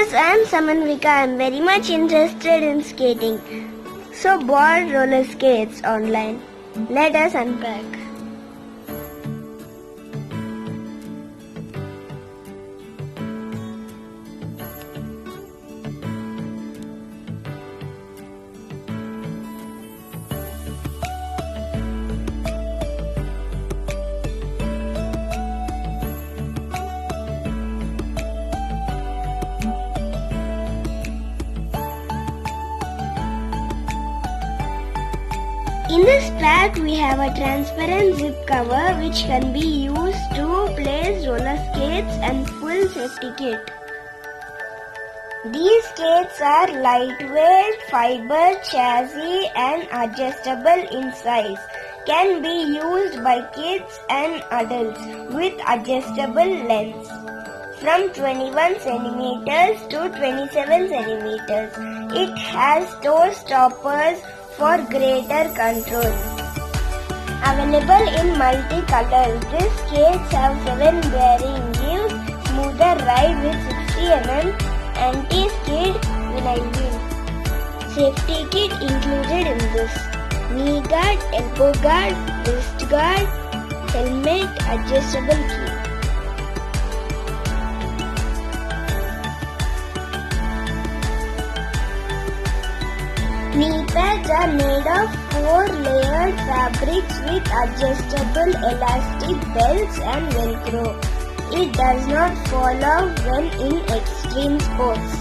Yes, I am Samanvika. I am very much interested in skating. So bought roller skates online. Let us unpack. In this pack we have a transparent zip cover which can be used to place roller skates and full safety kit. These skates are lightweight, fiber chassis and adjustable in size. Can be used by kids and adults with adjustable lengths from 21 centimeters to 27 centimeters. It has toe stoppers for greater control. Available in multi-colors, these skates have 7 bearing, gives smoother ride with 60 mm anti-skid vinyl wheel. Safety kit included in this: knee guard, elbow guard, wrist guard, helmet, adjustable key. Knee pads are made of 4 layered fabrics with adjustable elastic belts and velcro. It does not fall off when in extreme sports.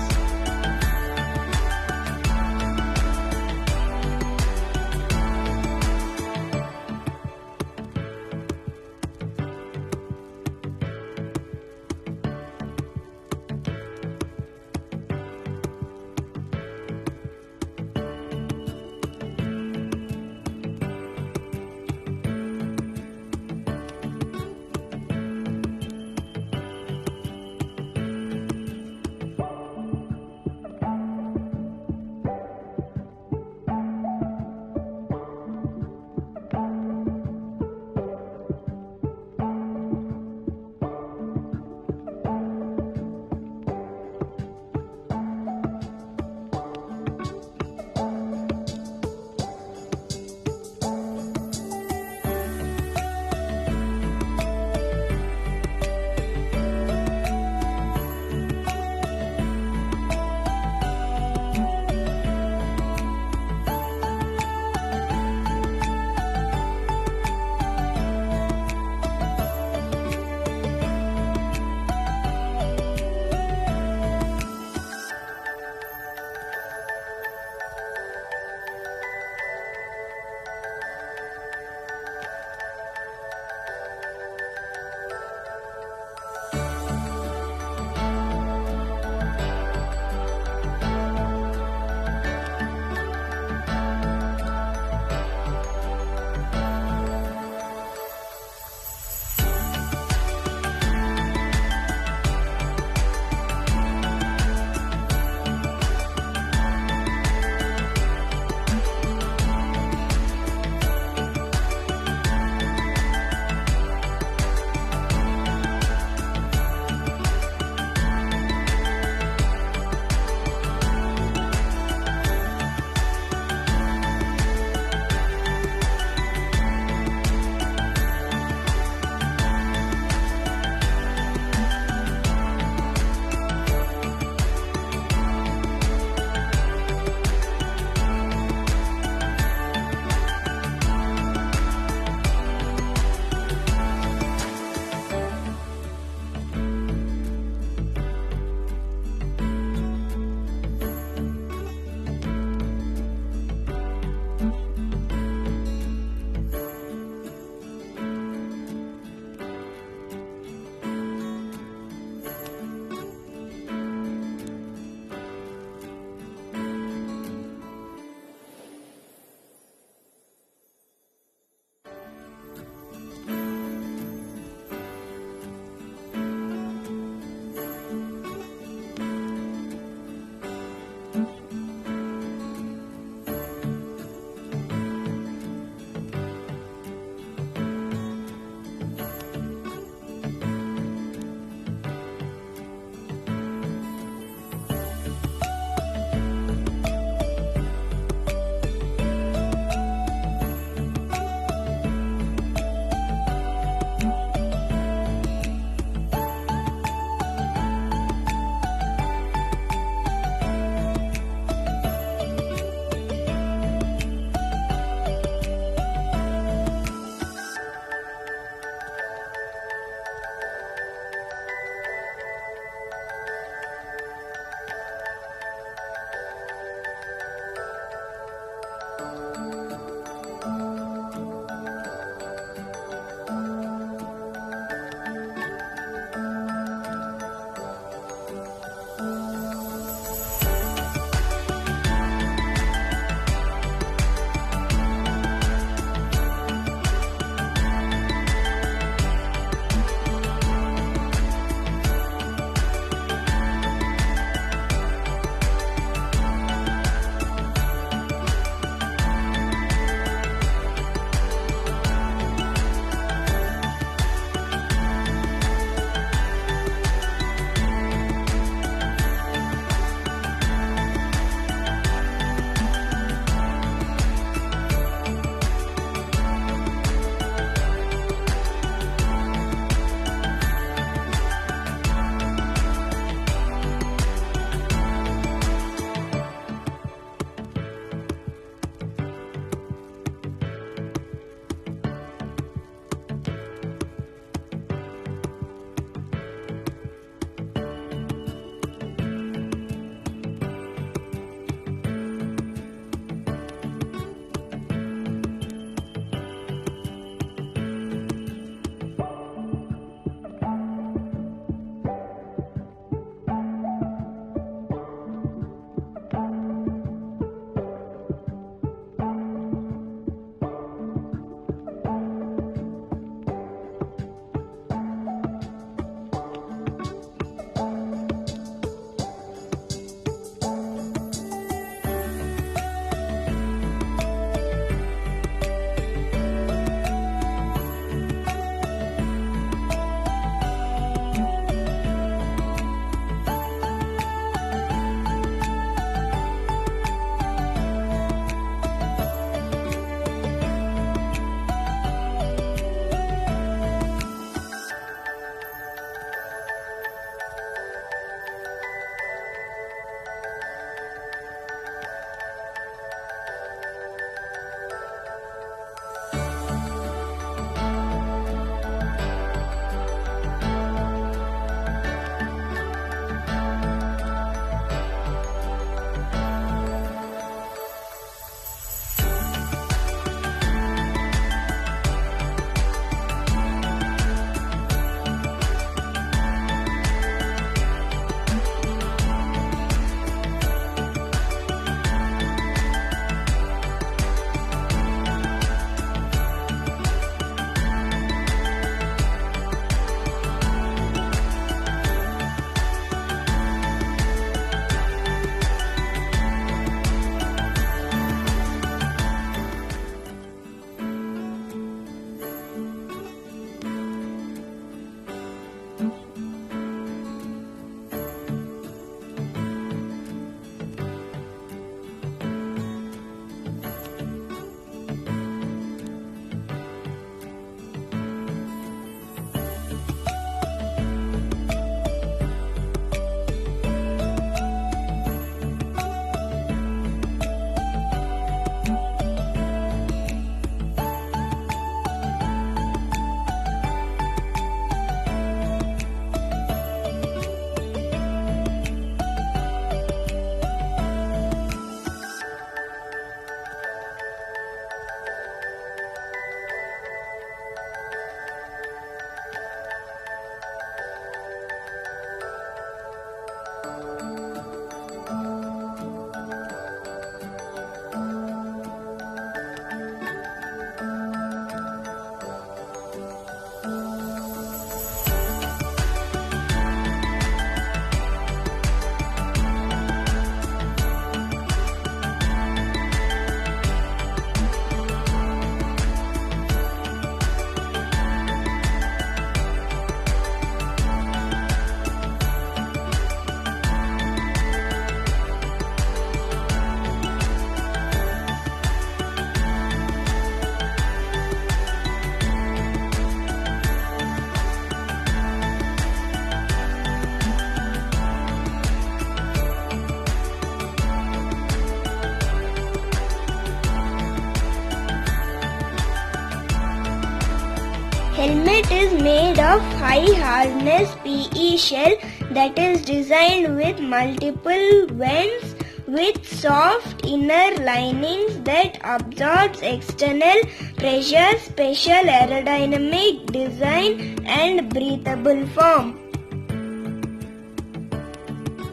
Helmet is made of high hardness PE shell that is designed with multiple vents with soft inner linings that absorbs external pressure, special aerodynamic design and breathable form.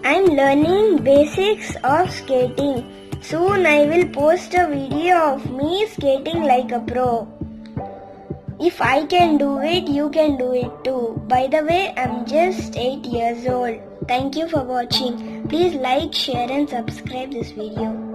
I'm learning basics of skating. Soon I will post a video of me skating like a pro. If I can do it, you can do it too. By the way, I'm just 8 years old. Thank you for watching. Please like, share and subscribe this video.